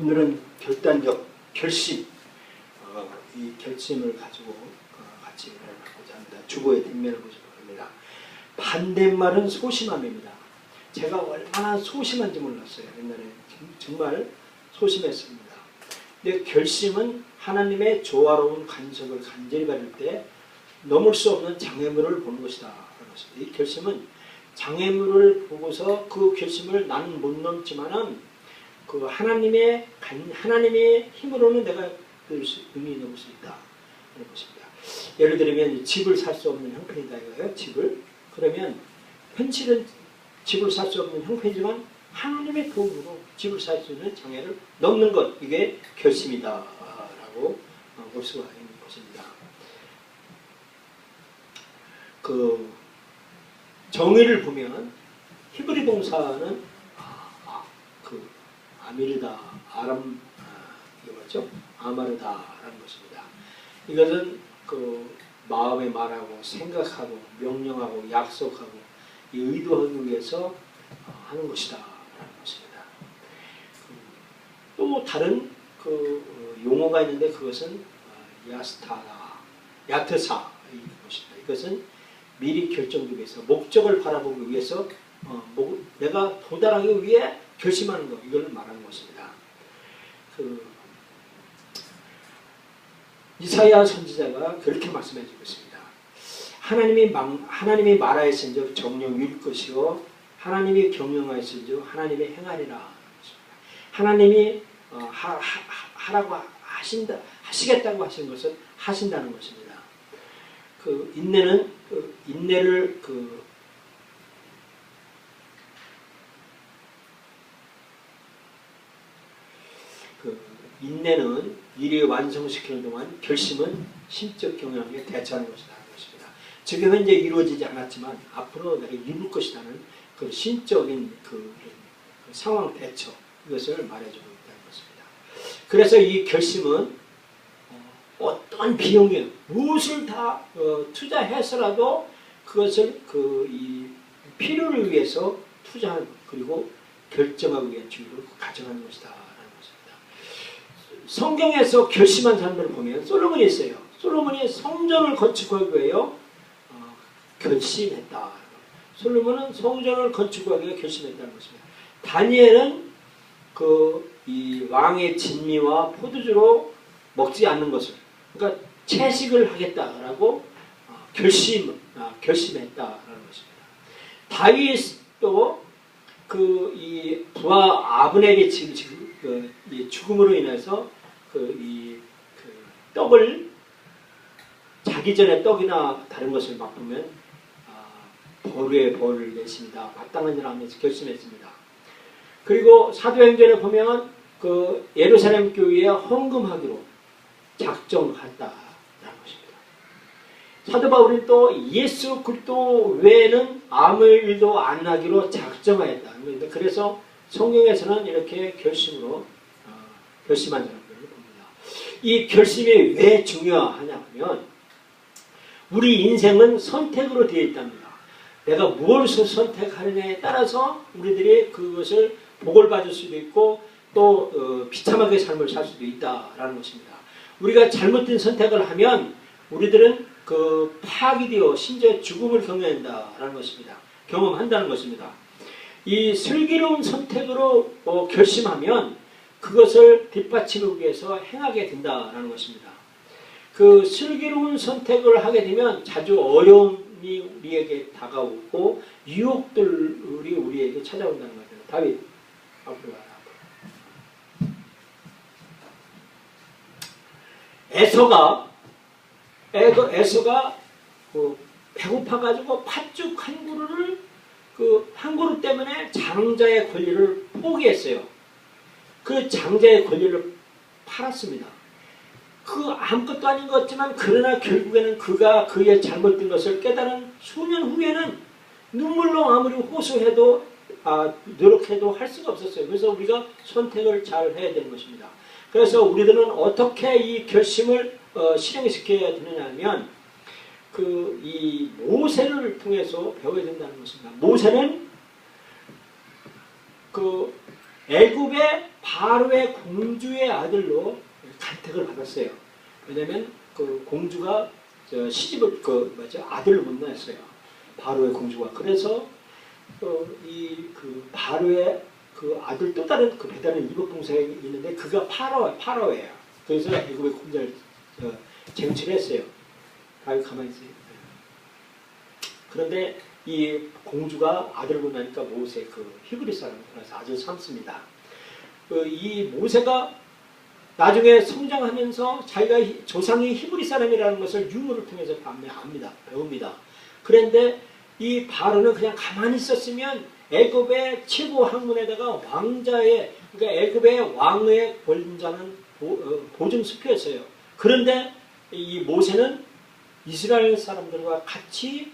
오늘은 결단적 결심, 이 결심을 가지고 같이 하고자 합니다. 주보의 뒷면을 보시면 됩니다. 반대말은 소심함입니다. 제가 얼마나 소심한지 몰랐어요. 옛날에 정말 소심했습니다. 근데 결심은 하나님의 조화로운 간섭을 간절히 받을 때 넘을 수 없는 장애물을 보는 것이다. 이 결심은 장애물을 보고서 그 결심을 나는 못 넘지만은 그 하나님의 힘으로는 내가 그 의미 넘을 수 있다. 하는 것입니다. 예를 들면 집을 살 수 없는 형편이다 이거예요. 집을. 그러면 현실은 집을 살 수 없는 형편이지만 하나님의 도움으로 집을 살 수 있는 장애를 넘는 것, 이게 결심이다 라고 볼 수가 있는 것입니다. 그 정의를 보면 히브리 동사는 아밀다, 이게 뭐죠? 아마르다라는 것입니다. 이것은 그 마음에 말하고 생각하고 명령하고 약속하고 이 의도하기 위해서 하는 것이다라는 것입니다. 또 다른 그 용어가 있는데 그것은 야스타다, 야트사 것입니다. 이것은 미리 결정하기 위해서 목적을 바라보기 위해서 내가 도달하기 위해 결심하는 것, 이걸 말하는 것입니다. 이사야 선지자가 그렇게 말씀해 주고 있습니다. 하나님이 말하였은즉 정령 이룰 것이요 하나님이 경영하였은즉 하나님이 행하리라. 하나님이 하라고 하시겠다고 하신 것은 하신다는 것입니다. 그 인내는 인내를 인내는 일이 완성시키는 동안 결심은 심적 경영에 대처하는 것이다. 지금 현재 이루어지지 않았지만 앞으로 내가 이룰 것이라는 그 신적인 그 상황 대처, 이것을 말해주고 있다는 것입니다. 그래서 이 결심은 어떤 비용이 무엇을 다 투자해서라도 그것을 이 필요를 위해서 투자하는, 그리고 결정하기 위한 준비를 가져가는 것이다. 성경에서 결심한 사람들을 보면 솔로몬이 있어요. 솔로몬이 성전을 건축하기 위해 결심했다. 솔로몬은 성전을 건축하기 위해 결심했다는 것입니다. 다니엘은 이 왕의 진미와 포도주로 먹지 않는 것을, 그러니까 채식을 하겠다라고 결심했다라는 것입니다. 다윗도 이 부하 아브넬의 죽음으로 인해서 떡을 자기 전에 떡이나 다른 것을 맛보면 벌의 벌을 냈습니다. 마땅한 일을 하면서 결심했습니다. 그리고 사도행전에 보면 예루살렘 교회에 헌금하기로 작정했다라는 것입니다. 사도 바울은 또 예수 그리스도 외에는 아무 일도 안 하기로 작정하였다. 그래서 성경에서는 이렇게 결심한 사람들을 봅니다. 이 결심이 왜 중요하냐면 우리 인생은 선택으로 되어 있답니다. 내가 무엇을 선택하느냐에 따라서 우리들이 그것을 복을 받을 수도 있고 또 비참하게 삶을 살 수도 있다라는 것입니다. 우리가 잘못된 선택을 하면 우리들은 파악이 되어 심지어 죽음을 경험한다는 것입니다. 경험한다는 것입니다. 이 슬기로운 선택으로 결심하면 그것을 뒷받치기 위해서 행하게 된다는 것입니다. 그 슬기로운 선택을 하게 되면 자주 어려움이 우리에게 다가오고 유혹들이 우리에게 찾아온다는 거죠. 다윗, 앞으로 가라. 에서가 배고파가지고 팥죽 한 그릇 때문에 장자의 권리를 포기했어요. 그 장자의 권리를 팔았습니다. 아무것도 아닌 것 같지만 그러나 결국에는 그가 그의 잘못된 것을 깨달은 수년 후에는 눈물로 아무리 호소해도 노력해도 할 수가 없었어요. 그래서 우리가 선택을 잘 해야 되는 것입니다. 그래서 우리들은 어떻게 이 결심을 실행시켜야 되느냐 하면 이 모세를 통해서 배워야 된다는 것입니다. 모세는 애굽의 바로의 공주의 아들로 간택을 받았어요. 왜냐하면 그 공주가 시집을 아들을 못 낳았어요. 바로의 공주가. 그래서 그 바로의 그 아들 또 다른 그 배다른 이복 동생이 있는데 그가 파라오예요. 그래서 애굽의 공주를 쟁취했어요. 가만히 있어요. 그런데 이 공주가 아들을 못 낳으니까 모세 그 히브리 사람이라서 아주 삶습니다. 이 모세가 나중에 성장하면서 자기가 조상이 히브리 사람이라는 것을 유물을 통해서 배웁니다. 그런데 이 바로는 그냥 가만히 있었으면 애굽의 최고 학문에다가 왕자의, 그러니까 애굽의 왕의 권자는 보증 수표였어요. 그런데 이 모세는 이스라엘 사람들과 같이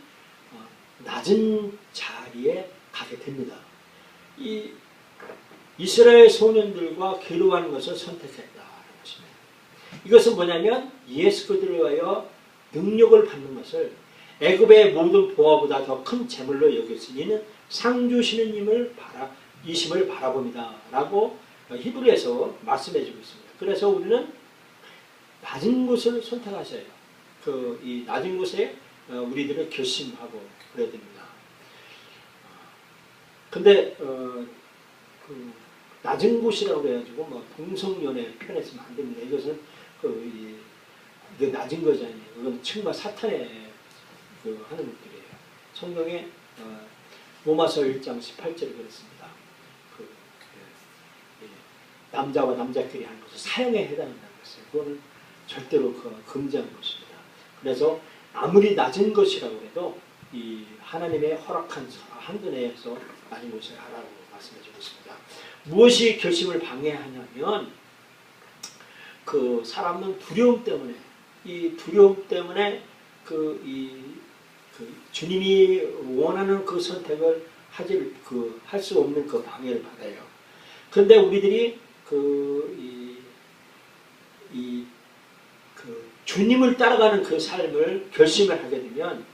낮은 자리에 가게 됩니다. 이 이스라엘 소년들과 괴로워하는 것을 선택했다는 것입니다. 이것은 뭐냐면 예수 그리스도를 위하여 능력을 받는 것을 애굽의 모든 보화보다 더 큰 재물로 여겼으니 상 주시는 이심을 바라봅니다. 라고 히브리에서 말씀해주고 있습니다. 그래서 우리는 낮은 곳을 선택하셔야 해요. 이 낮은 곳에 우리들을 결심하고 그래야 됩니다. 근데 그 낮은 곳이라고 해가지고 뭐 동성연애 표현했으면 안 됩니다. 이것은 이게 낮은 거잖아요. 이건 층과 사탄의 하는 것들이에요. 성경에 로마서 1장 18절에 그랬습니다. 남자와 남자끼리 하는 것을 사형에 해당한다는 것을 그거는 절대로 금지하는 것입니다. 그래서 아무리 낮은 것이라고 해도 이 하나님의 허락한 한도 내에서 낮은 것을 하라고 말씀해주고 있습니다. 무엇이 결심을 방해하냐면 그 사람은 두려움 때문에 주님이 원하는 그 선택을 할 수 없는 그 방해를 받아요. 그런데 우리들이 주님을 따라가는 그 삶을 결심을 하게 되면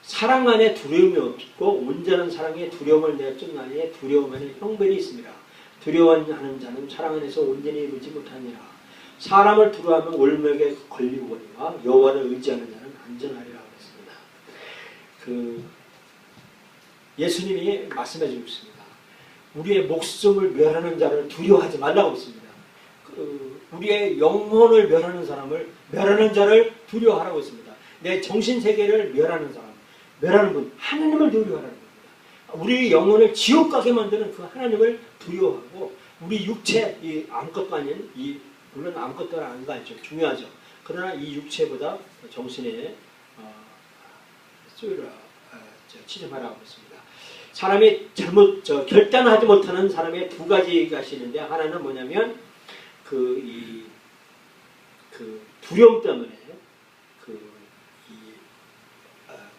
사랑 안에 두려움이 없고 온전한 사랑에 두려움을 내쫓나니 두려움 안에 형벌이 있습니다. 두려워하는 자는 사랑 안에서 온전히 이루지 못하니라. 사람을 두려워하면 올무에게 걸리거니와 여호와를 의지하는 자는 안전하리라 그랬습니다. 예수님이 말씀해 주고 있습니다. 우리의 목숨을 멸하는 자를 두려워하지 말라고 했습니다. 우리의 영혼을 멸하는 자를 두려워하라고 했습니다. 내 정신세계를 멸하는 사람, 멸하는 분, 하나님을 두려워하라는 겁니다. 우리 영혼을 지옥 가게 만드는 그 하나님을 두려워하고 우리 육체, 아무것도 아닌 물론 아무것도 아닌 거 아니죠. 중요하죠. 그러나 이 육체보다 정신에 치중하라고 했습니다. 사람이 결단하지 못하는 사람의 두 가지가 있는데 하나는 뭐냐면 두려움 때문에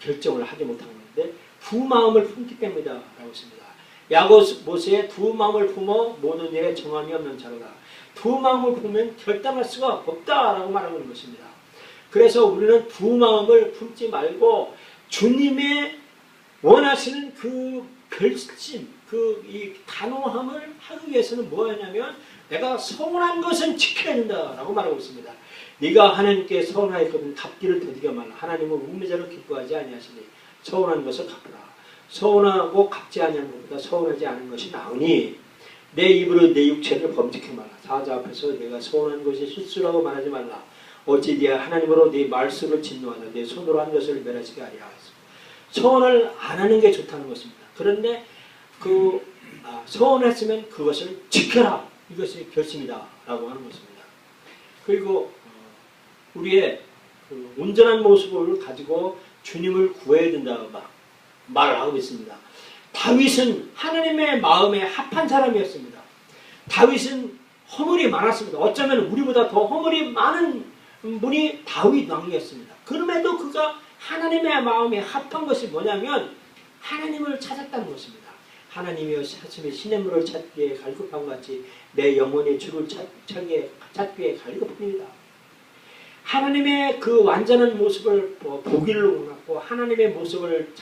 결정을 하지 못하는 건데 두 마음을 품기 때문이다 라고 했습니다. 야고보서에 두 마음을 품어 모든 일에 정함이 없는 자로다. 두 마음을 품으면 결단할 수가 없다라고 말하는 것입니다. 그래서 우리는 두 마음을 품지 말고 주님의 원하시는 그 결심, 이 단호함을 하기 위해서는 뭐였냐면 내가 서운한 것은 지켜야 된다라고 말하고 있습니다. 네가 하나님께 서운하였거든 갚기를 더디게 말라. 하나님은 우매자를 기뻐하지 아니하시니 서운한 것을 갚으라. 서운하고 갚지 아니하는 것보다 서운하지 않은 것이 나으니 내 입으로 내 육체를 범죄케 말라. 사자 앞에서 내가 서운한 것이 실수라고 말하지 말라. 어찌 네 하나님으로 네 말씀을 진노하다 내 손으로 한 것을 멸하시게 하리라. 서운을 안 하는 게 좋다는 것입니다. 그런데 서운했으면 그것을 지켜라. 이것이 결심이다 라고 하는 것입니다. 그리고 우리의 온전한 모습을 가지고 주님을 구해야 된다고 말을 하고 있습니다. 다윗은 하나님의 마음에 합한 사람이었습니다. 다윗은 허물이 많았습니다. 어쩌면 우리보다 더 허물이 많은 분이 다윗 왕이었습니다. 그럼에도 그가 하나님의 마음에 합한 것이 뭐냐면 하나님을 찾았다는 것입니다. 하나님이여 사슴이 시냇물을 찾기에 갈급함 같이 내 영혼의 주를 찾기에 갈급합니다. 하나님의 그 완전한 모습을 보기를 원하고 하나님의 모습을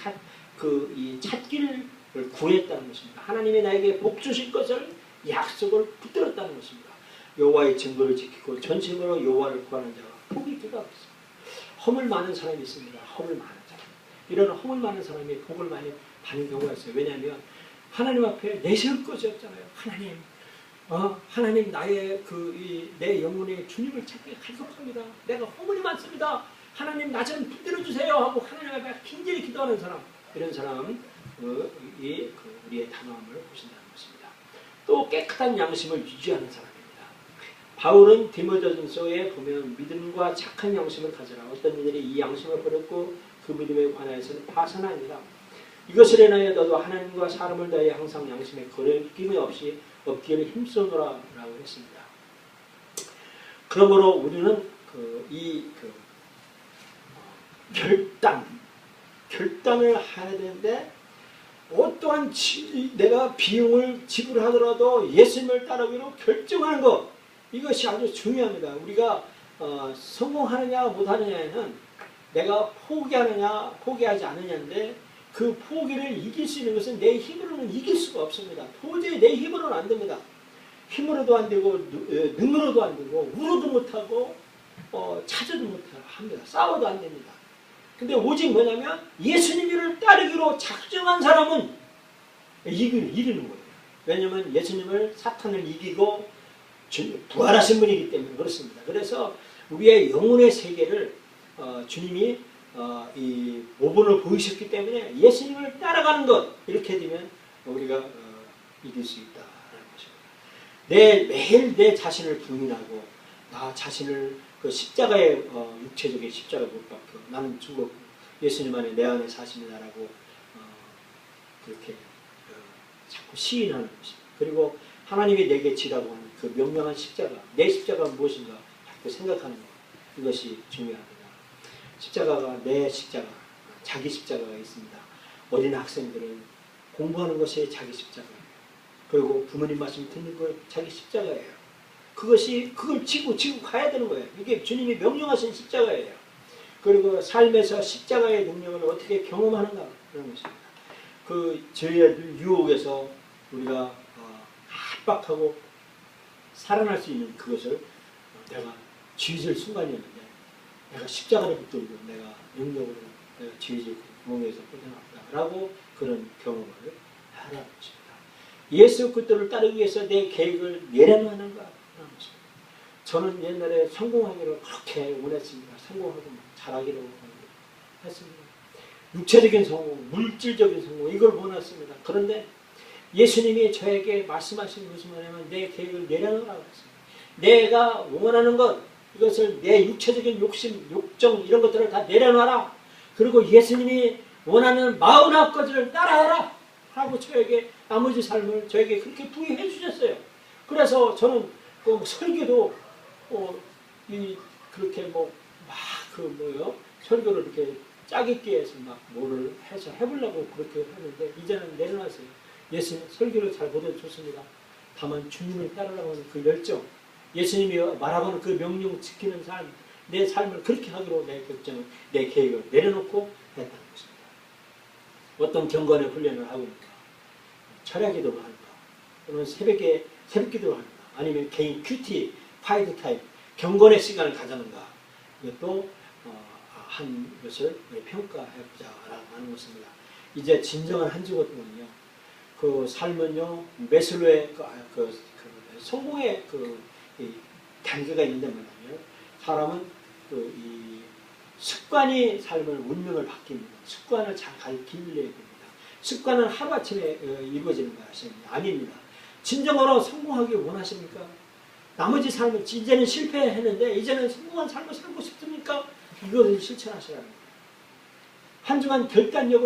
찾기를 구했다는 것입니다. 하나님이 나에게 복 주실 것을 약속을 붙들었다는 것입니다. 여호와의 증거를 지키고 전심으로 여호와를 구하는 자가 복이 되다 그랬습니다. 허물 많은 사람이 있습니다. 허물 많은 사람. 이런 허물 많은 사람이 복을 많이 받는 경우가 있어요. 왜냐하면 하나님 앞에 내세울 것이 없잖아요. 하나님 나의 내 영혼의 주님을 찾기 간섭합니다. 내가 허물이 많습니다. 하나님 나 좀 붙들어 주세요 하고 하나님 앞에 긴절히 기도하는 사람, 이런 사람 우리의 단호함을 보신다는 것입니다. 또 깨끗한 양심을 유지하는 사람입니다. 바울은 디모데전서에 보면 믿음과 착한 양심을 가져라. 어떤 이들이 이 양심을 버렸고 그 믿음에 관하여서는 파산하니라. 이것을 인하여 너도 하나님과 사람을 다해 항상 양심에 거리낌이 없이 얻기를 힘써노라 라고 했습니다. 그러므로 우리는 결단을 해야 되는데, 어떠한 내가 비용을 지불하더라도 예수님을 따르기로 결정하는 것, 이것이 아주 중요합니다. 우리가 성공하느냐 못하느냐에는 내가 포기하느냐 포기하지 않느냐인데, 그 포기를 이길 수 있는 것은 내 힘으로는 이길 수가 없습니다. 도저히 내 힘으로는 안 됩니다. 힘으로도 안 되고 능으로도 안 되고 울어도 못하고 찾아도 못합니다. 싸워도 안 됩니다. 근데 오직 뭐냐면 예수님을 따르기로 작정한 사람은 이기는 거예요. 왜냐하면 예수님을 사탄을 이기고 부활하신 분이기 때문에 그렇습니다. 그래서 우리의 영혼의 세계를 주님이 이 모본을 보이셨기 때문에 예수님을 따라가는 것, 이렇게 되면 우리가 이길 수 있다는 것입니다. 매일 내 자신을 부인하고 나 자신을 그 십자가에 육체적인 십자가에 못 박혀 나는 죽었고 예수님 안에 내 안에 사십니다라고 그렇게 자꾸 시인하는 것입니다. 그리고 하나님이 내게 지라고 하는 그 명령한 십자가, 내 십자가가 무엇인가 자꾸 생각하는 것, 이것이 중요합니다. 십자가가 내 십자가, 자기 십자가가 있습니다. 어린 학생들은 공부하는 것이 자기 십자가예요. 그리고 부모님 말씀 듣는 것 자기 십자가예요. 그걸 지고 가야 되는 거예요. 이게 주님이 명령하신 십자가예요. 그리고 삶에서 십자가의 능력을 어떻게 경험하는가, 그런 것입니다. 저희의 유혹에서 우리가 압박하고 살아날 수 있는 그것을 내가 죄질 순간이었는데, 내가 십자가를 붙들고 내가 능력으로 내가 죄질 구멍에서 벗어났다라고 그런 경험을 하라는 것입니다. 예수 그리스도를 따르기 위해서 내 계획을 내려놓는가 하는 것입니다. 저는 옛날에 성공하기를 그렇게 원했습니다. 성공하고 잘하기를 했습니다. 육체적인 성공, 물질적인 성공, 이걸 원했습니다. 그런데 예수님이 저에게 말씀하신 것은 뭐냐면 내 계획을 내려놓으라고 했습니다. 내가 원하는 것, 이것을 내 육체적인 욕심, 욕정 이런 것들을 다 내려놔라. 그리고 예수님이 원하는 49가지를 따라해라 하고 저에게 나머지 삶을 저에게 그렇게 부여해 주셨어요. 그래서 저는 그 설교도 그렇게 설교를 이렇게 짜깁기 해서 뭐를 해서 해보려고 그렇게 하는데, 이제는 내려놨어요. 예수님 설교를 잘 보여줬습니다. 다만 주님을 따르라고 하는 그 열정, 예수님이 말하고 하는 그 명령 지키는 삶, 내 삶을 그렇게 하기로 내 결정을, 내 계획을 내려놓고 했다는 것입니다. 어떤 경건의 훈련을 하고 있는가, 철야 기도를 하는가, 또는 새벽 기도를 하는가, 아니면 개인 큐티, 파이드 타임, 경건의 시간을 가졌는가, 이것도 한 것을 평가해보자라고 하는 것입니다. 이제 진정한 한 주거든요. 그 삶은요, 메슬로의 성공의 단계가 있는데 뭐냐면, 사람은 이 습관이 삶을 운명을 바뀝니다. 습관을 잘 길러야 됩니다. 습관은 하루아침에 이루어지는 것이 아닙니다. 진정으로 성공하기 원하십니까? 나머지 삶을 이제는 실패했는데 이제는 성공한 삶을 살고 싶습니까? 이것을 실천하시라는 거예요. 한 주간 결단력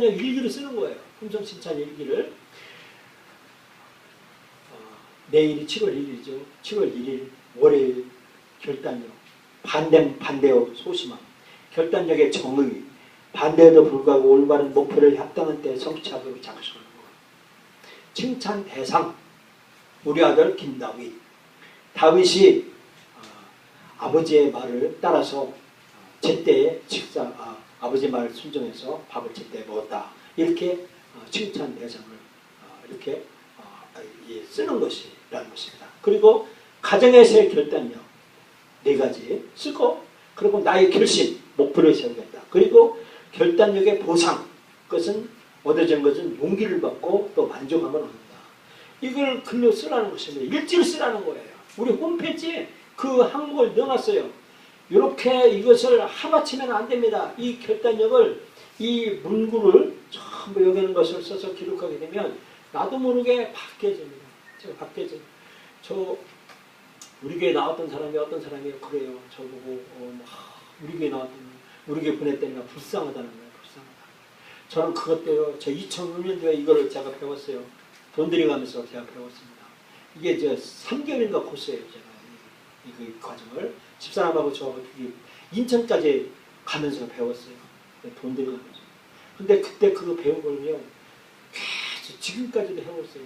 일기를 쓰는 거예요. 품성신찬 일기를. 내일이 7월 1일이죠. 7월 1일 월요일 결단력. 반대요 소심함. 결단력의 정의. 반대에도 불구하고 올바른 목표를 합당한 때 성취하도록 작성하는 것. 칭찬 대상. 우리 아들 김다윗. 다윗이 아버지의 말을 따라서 제때에 아버지의 말을 순종해서 밥을 제때 먹었다. 이렇게 칭찬 대상을 이렇게 쓰는 것이라는 것입니다. 그리고 가정에서의 결단력 4가지 쓰고, 그리고 나의 결심, 목표를 세우겠다. 그리고 결단력의 보상, 그것은 얻어진 것은 용기를 받고 또 만족함을 얻는다. 이걸 글로 쓰라는 것입니다. 일지를 쓰라는 거예요. 우리 홈페이지에 그 항목을 넣어놨어요. 이렇게 이것을 하루아침에는 안 됩니다. 이 결단력을, 이 문구를 전부 여기 있는 것을 써서 기록하게 되면 나도 모르게 바뀌어집니다. 제가 바뀌어져요. 우리 교회 나왔던 사람이 어떤 사람이 그래요. 저보고 우리 교회 나왔던, 우리 교회 보냈다니까 불쌍하다는 거예요. 불쌍하다. 저는 그것도요. 저 2006년도에 이거를 제가 배웠어요. 돈 들여가면서 제가 배웠습니다. 이게 3개월인가 코스예요. 제가 이 과정을 집사람하고 저 인천까지 가면서 배웠어요. 돈 들여가면서. 근데 그때 그거 배운 걸요. 계속 지금까지도 해왔어요.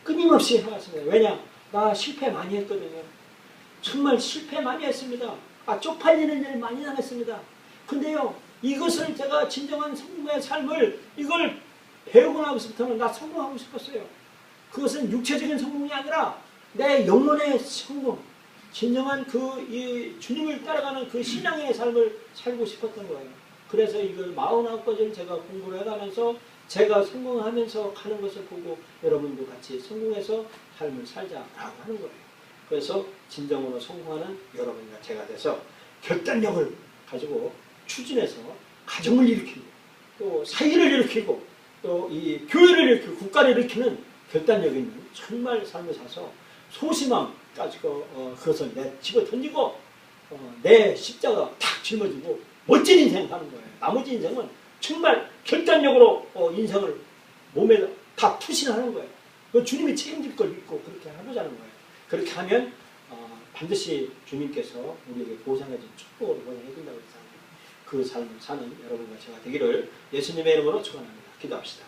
끊임없이 해왔습니다. 왜냐? 나 실패 많이 했거든요. 정말 실패 많이 했습니다. 쪽팔리는 일 많이 당했습니다. 근데요, 이것을 제가 진정한 성공의 삶을 이걸 배우고 나서부터는 나 성공하고 싶었어요. 그것은 육체적인 성공이 아니라 내 영혼의 성공, 진정한 이 주님을 따라가는 그 신앙의 삶을 살고 싶었던 거예요. 그래서 이걸 49가지를 제가 공부를 해가면서 제가 성공하면서 가는 것을 보고 여러분도 같이 성공해서 삶을 살자라고 하는 거예요. 그래서 진정으로 성공하는 여러분과 제가 돼서 결단력을 가지고 추진해서 가정을 일으키고 또 사회를 일으키고 또 이 교회를 일으키고 국가를 일으키는 결단력 있는 정말 삶을 사서 소심함 가지고 그것을 집어 던지고 내 십자가 탁 짊어지고 멋진 인생 사는 거예요. 나머지 인생은 정말 결단력으로 인생을 몸에 다 투신하는 거예요. 주님이 책임질 걸 믿고 그렇게 해보자는 거예요. 그렇게 하면 반드시 주님께서 우리에게 보상해준 축복으로 보상해준다고 했잖아요. 그 삶을 사는 여러분과 제가 되기를 예수님의 이름으로 축원합니다. 기도합시다.